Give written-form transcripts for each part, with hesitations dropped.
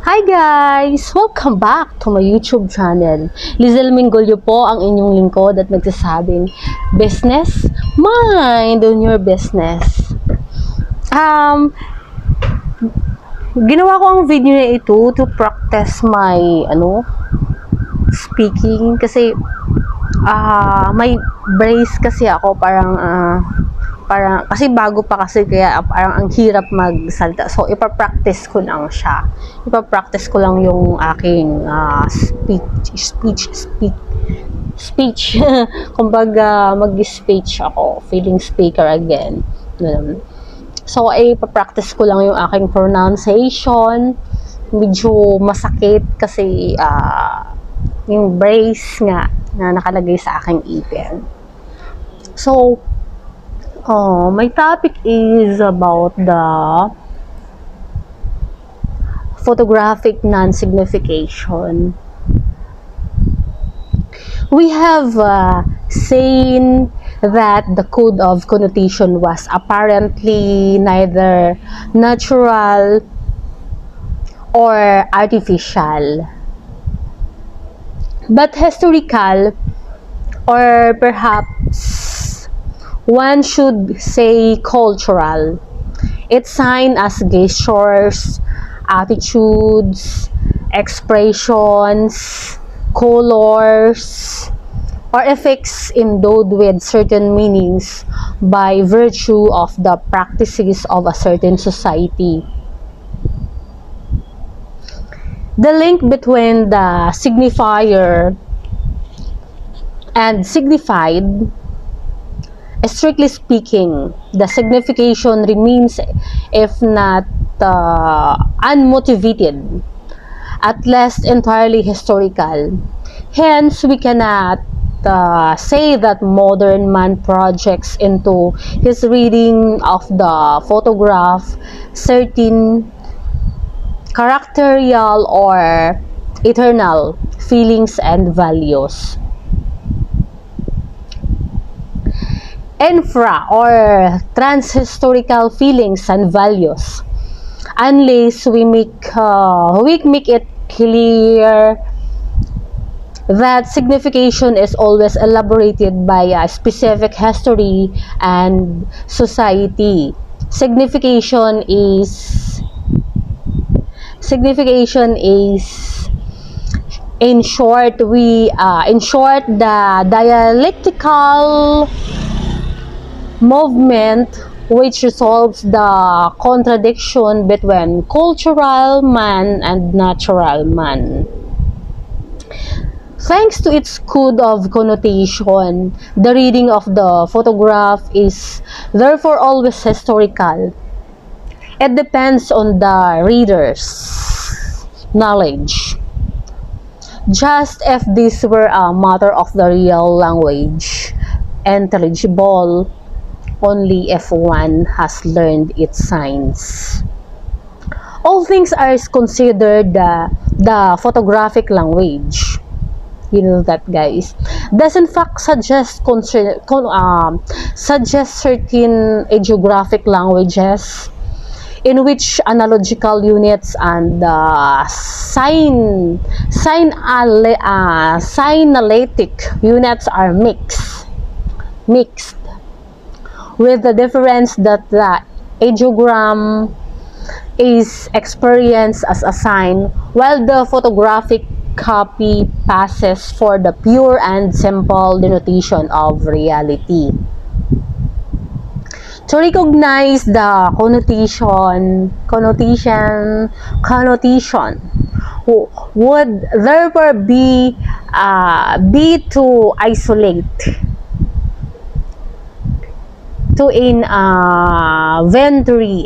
Hi guys! Welcome back to my YouTube channel. Lizel Mingolyo po ang inyong lingkod at nagsasabing, business, mind on your business. Ginawa ko ang video na ito to practice my, speaking kasi, may brace kasi ako parang kasi bago pa kasi kaya parang ang hirap magsalita. So ipa-practice ko lang siya. Ipa-practice ko lang yung aking speech. Kumbaga mag-speech ako, feeling speaker again. So ipa-practice ko lang yung aking pronunciation. Medyo masakit kasi yung brace nga na nakalagay sa aking ipin. So my topic is about the photographic non-signification. We have seen that the code of connotation was apparently neither natural or artificial, but historical, or perhaps one should say cultural. It's signed as gestures, attitudes, expressions, colors, or effects endowed with certain meanings by virtue of the practices of a certain society. The link between the signifier and signified, strictly speaking, the signification remains, if not unmotivated, at least entirely historical. Hence, we cannot say that modern man projects into his reading of the photograph certain characterial or eternal feelings and values. Infra or transhistorical feelings and values, unless we make it clear that signification is always elaborated by a specific history and society. Signification is in short the dialectical movement which resolves the contradiction between cultural man and natural man. Thanks to its code of connotation, the reading of the photograph is therefore always historical. It depends on the reader's knowledge. Just if this were a matter of the real language, intelligible only if one has learned its signs. All things are considered the photographic language. You know that, guys. Does in fact suggest certain geographic languages in which analogical units and signalectic units are mixed, with the difference that the ideogram is experienced as a sign, while the photographic copy passes for the pure and simple denotation of reality. To recognize the connotation would therefore be to isolate, to inventory,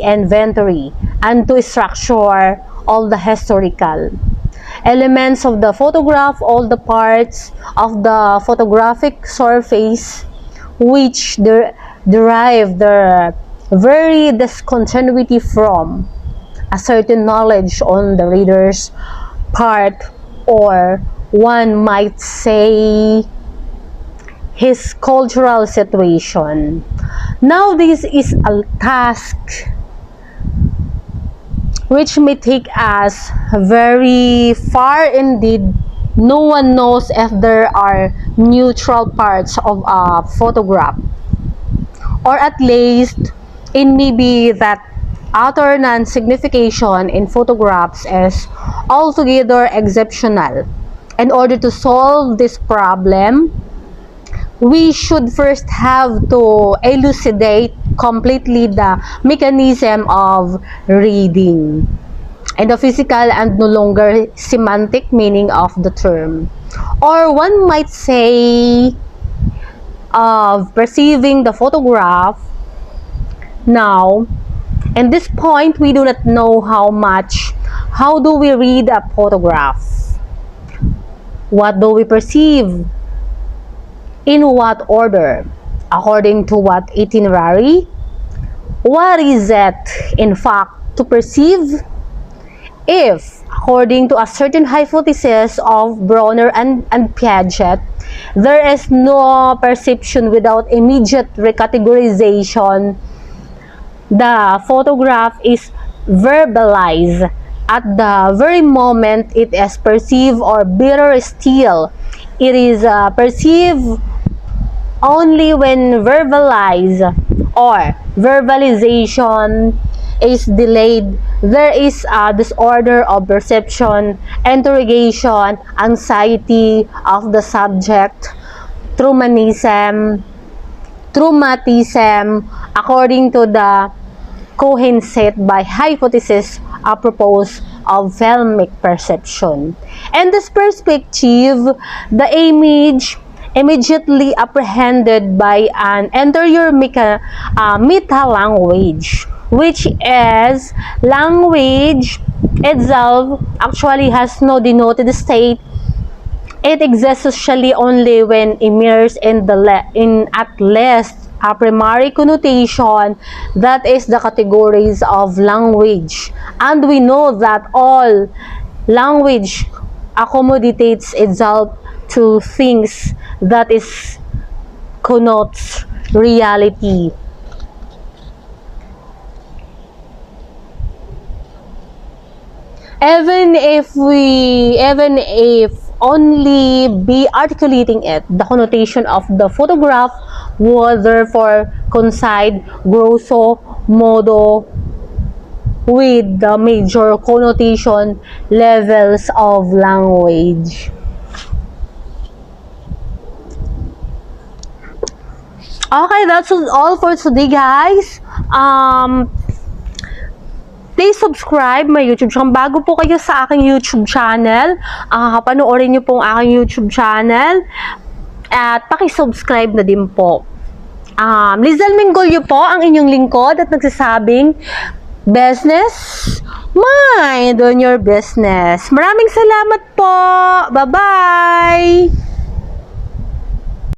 and to structure all the historical elements of the photograph, all the parts of the photographic surface which derive their very discontinuity from a certain knowledge on the reader's part, or one might say his cultural situation. Now this is a task which may take us very far indeed. No one knows if there are neutral parts of a photograph, or at least it may be that utter non-signification in photographs is altogether exceptional. In order to solve this problem, we should first have to elucidate completely the mechanism of reading and the physical and no longer semantic meaning of the term. Or one might say of perceiving the photograph. Now, in this point, we do not know how do we read a photograph? What do we perceive? In what order? According to what itinerary? What is it, in fact, to perceive? If, according to a certain hypothesis of Bronner and Piaget, there is no perception without immediate recategorization, the photograph is verbalized at the very moment it is perceived, or better still, it is perceived only when verbalized or verbalization is delayed. There is a disorder of perception, interrogation, anxiety of the subject, traumatism, according to the Cohen set by hypothesis apropos of filmic perception. In this perspective, the image immediately apprehended by an interior meta-language, which is language itself actually has no denoted state. It exists socially only when immersed in at least a primary connotation, that is the categories of language. And we know that all language accommodates itself to things that is connotes reality. Even if only be articulating it, the connotation of the photograph would therefore coincide grosso modo with the major connotation levels of language. Okay, that's all for today, guys. Please subscribe my YouTube channel. Bago po kayo sa aking YouTube channel, panoorin nyo po ang aking YouTube channel at paki-subscribe na din po. Lizelle Mengolio po ang inyong lingkod at nagsasabing, business, mind on your business. Maraming salamat po. Bye-bye!